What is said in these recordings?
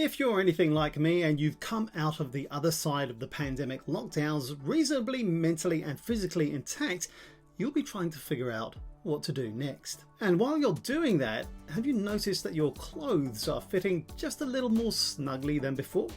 If you're anything like me and you've come out of the other side of the pandemic lockdowns reasonably mentally and physically intact, you'll be trying to figure out what to do next. And while you're doing that, have you noticed that your clothes are fitting just a little more snugly than before?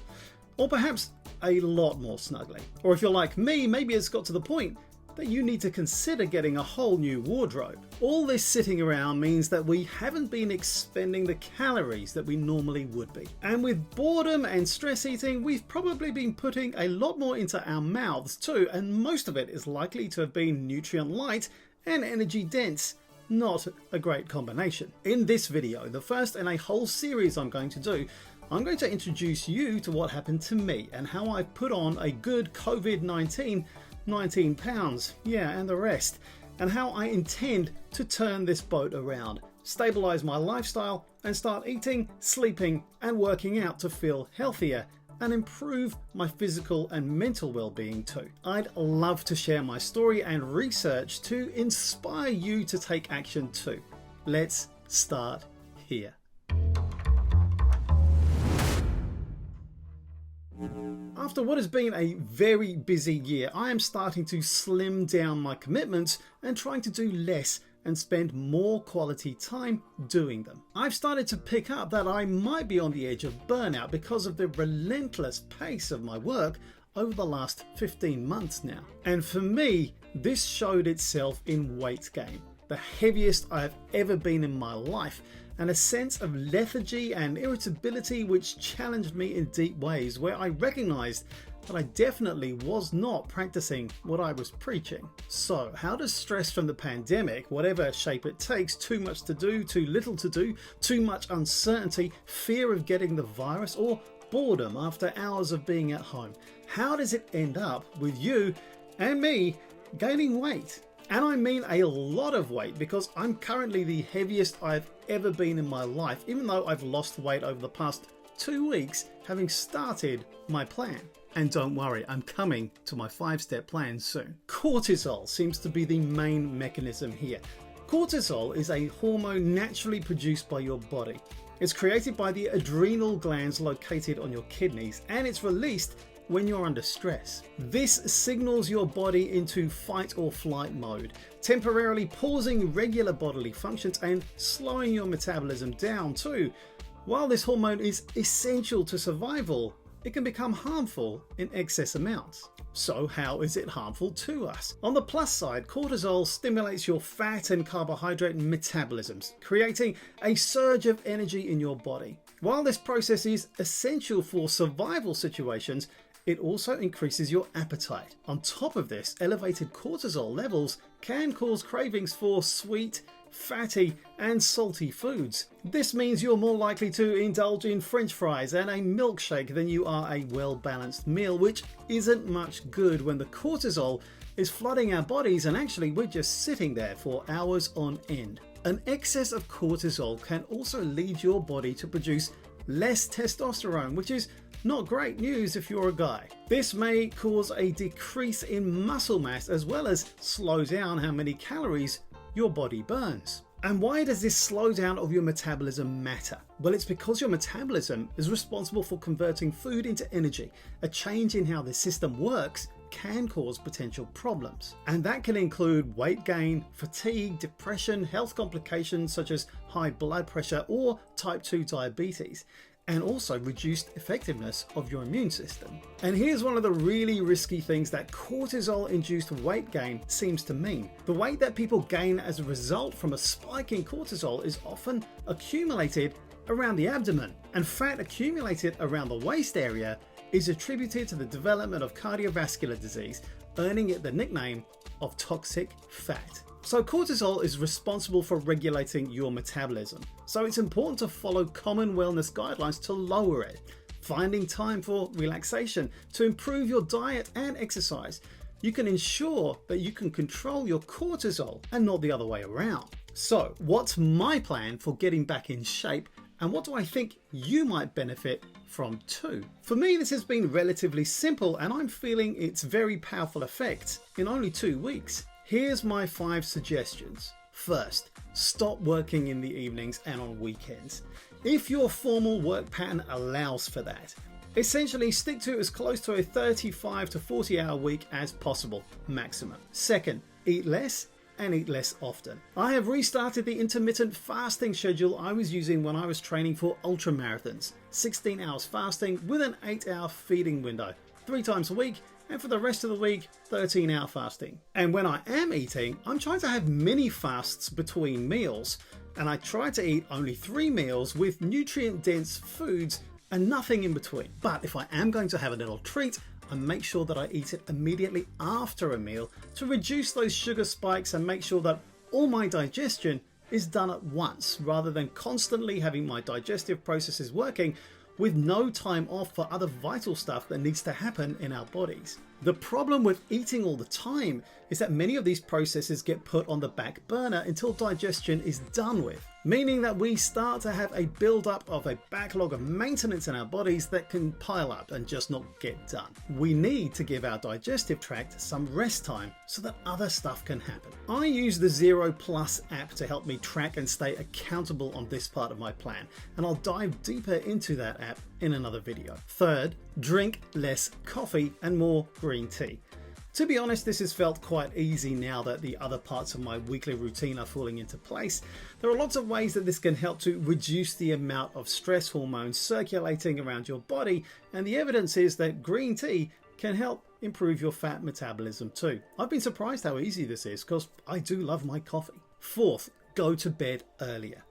Or perhaps a lot more snugly? Or if you're like me, maybe it's got to the point that you need to consider getting a whole new wardrobe. All this sitting around means that we haven't been expending the calories that we normally would be. And with boredom and stress eating, we've probably been putting a lot more into our mouths too, and most of it is likely to have been nutrient-lite and energy dense. Not a great combination. In this video, the first in a whole series I'm going to do, I'm going to introduce you to what happened to me and how I put on a good COVID-19 19 pounds, yeah, and the rest, and how I intend to turn this boat around, stabilise my lifestyle and start eating, sleeping and working out to feel healthier and improve my physical and mental well-being too. I'd love to share my story and research to inspire you to take action too. Let's start here. After what has been a very busy year, I am starting to slim down my commitments and trying to do less and spend more quality time doing them. I've started to pick up that I might be on the edge of burnout because of the relentless pace of my work over the last 15 months now. And for me, this showed itself in weight gain, the heaviest I've ever been in my life, and a sense of lethargy and irritability which challenged me in deep ways, where I recognized that I definitely was not practicing what I was preaching. So how does stress from the pandemic, whatever shape it takes, too much to do, too little to do, too much uncertainty, fear of getting the virus, or boredom after hours of being at home, how does it end up with you and me gaining weight? And I mean a lot of weight, because I'm currently the heaviest I've ever been in my life, even though I've lost weight over the past 2 weeks having started my plan. And don't worry, I'm coming to my 5-step plan soon. Cortisol seems to be the main mechanism here. Cortisol is a hormone naturally produced by your body. It's created by the adrenal glands located on your kidneys, and it's released when you're under stress. This signals your body into fight or flight mode, temporarily pausing regular bodily functions and slowing your metabolism down too. While this hormone is essential to survival, it can become harmful in excess amounts. So how is it harmful to us? On the plus side, cortisol stimulates your fat and carbohydrate metabolisms, creating a surge of energy in your body. While this process is essential for survival situations, it also increases your appetite. On top of this, elevated cortisol levels can cause cravings for sweet, fatty and salty foods. This means you're more likely to indulge in French fries and a milkshake than you are a well-balanced meal, which isn't much good when the cortisol is flooding our bodies and actually we're just sitting there for hours on end. An excess of cortisol can also lead your body to produce less testosterone, which is not great news if you're a guy. This may cause a decrease in muscle mass as well as slow down how many calories your body burns. And why does this slowdown of your metabolism matter? Well, it's because your metabolism is responsible for converting food into energy. A change in how the system works can cause potential problems. And that can include weight gain, fatigue, depression, health complications such as high blood pressure or type 2 diabetes, and also reduced effectiveness of your immune system. And here's one of the really risky things that cortisol-induced weight gain seems to mean. The weight that people gain as a result from a spike in cortisol is often accumulated around the abdomen, and fat accumulated around the waist area is attributed to the development of cardiovascular disease, earning it the nickname of toxic fat. So cortisol is responsible for regulating your metabolism. So it's important to follow common wellness guidelines to lower it. Finding time for relaxation, to improve your diet and exercise. You can ensure that you can control your cortisol and not the other way around. So what's my plan for getting back in shape, and what do I think you might benefit from too? For me, this has been relatively simple and I'm feeling its very powerful effects in only 2 weeks. Here's my 5 suggestions. First, stop working in the evenings and on weekends. if your formal work pattern allows for that. Essentially, stick to as close to a 35 to 40 hour week as possible, maximum. Second, eat less and eat less often. I have restarted the intermittent fasting schedule I was using when I was training for ultra marathons. 16 hours fasting with an 8-hour feeding window, 3 times a week, and for the rest of the week, 13-hour fasting. And when I am eating, I'm trying to have mini fasts between meals, and I try to eat only 3 meals with nutrient-dense foods and nothing in between. But if I am going to have a little treat, I make sure that I eat it immediately after a meal to reduce those sugar spikes and make sure that all my digestion is done at once, rather than constantly having my digestive processes working with no time off for other vital stuff that needs to happen in our bodies. The problem with eating all the time is that many of these processes get put on the back burner until digestion is done with, meaning that we start to have a build-up of a backlog of maintenance in our bodies that can pile up and just not get done. We need to give our digestive tract some rest time so that other stuff can happen. I use the Zero Plus app to help me track and stay accountable on this part of my plan, and I'll dive deeper into that app in another video. Third, drink less coffee and more green tea. To be honest, this has felt quite easy now that the other parts of my weekly routine are falling into place. There are lots of ways that this can help to reduce the amount of stress hormones circulating around your body, and the evidence is that green tea can help improve your fat metabolism too. I've been surprised how easy this is because I do love my coffee. Fourth, go to bed earlier.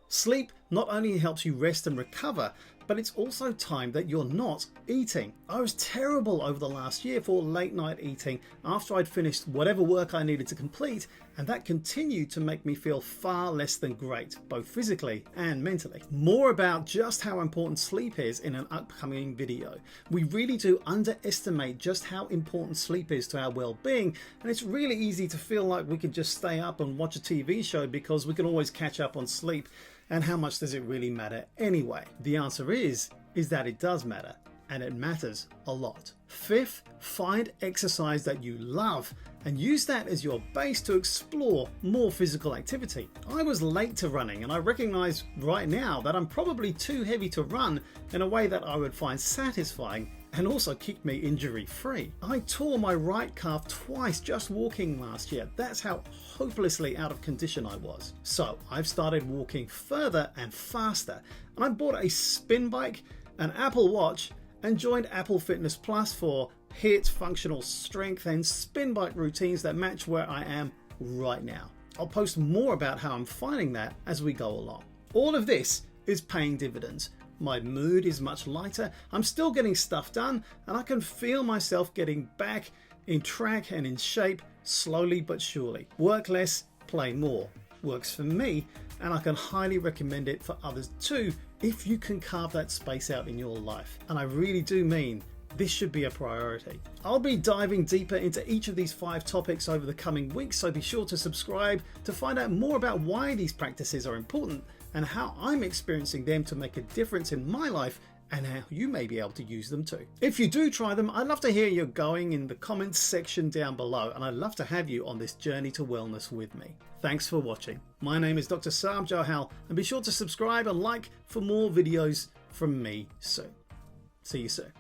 Sleep not only helps you rest and recover, but it's also time that you're not eating. I was terrible over the last year for late night eating after I'd finished whatever work I needed to complete, and that continued to make me feel far less than great, both physically and mentally. More about just how important sleep is in an upcoming video. We really do underestimate just how important sleep is to our well-being, and it's really easy to feel like we can just stay up and watch a TV show because we can always catch up on sleep. And how much does it really matter anyway? The answer is that it does matter, and it matters a lot. Fifth, find exercise that you love and use that as your base to explore more physical activity. I was late to running, and I recognize right now that I'm probably too heavy to run in a way that I would find satisfying and also keep me injury free. I tore my right calf twice just walking last year. That's how hopelessly out of condition I was. So I've started walking further and faster, and I bought a spin bike, an Apple Watch, and joined Apple Fitness Plus for HIIT, functional strength, and spin bike routines that match where I am right now. I'll post more about how I'm finding that as we go along. All of this is paying dividends. My mood is much lighter, I'm still getting stuff done, and I can feel myself getting back in track and in shape slowly but surely. Work less, play more. Works for me, and I can highly recommend it for others too if you can carve that space out in your life. And I really do mean this should be a priority. I'll be diving deeper into each of these 5 topics over the coming weeks, so be sure to subscribe to find out more about why these practices are important and how I'm experiencing them to make a difference in my life, and how you may be able to use them too. If you do try them, I'd love to hear you going in the comments section down below, and I'd love to have you on this journey to wellness with me. Thanks for watching. My name is Dr. Sam Johal, and be sure to subscribe and like for more videos from me soon. See you soon.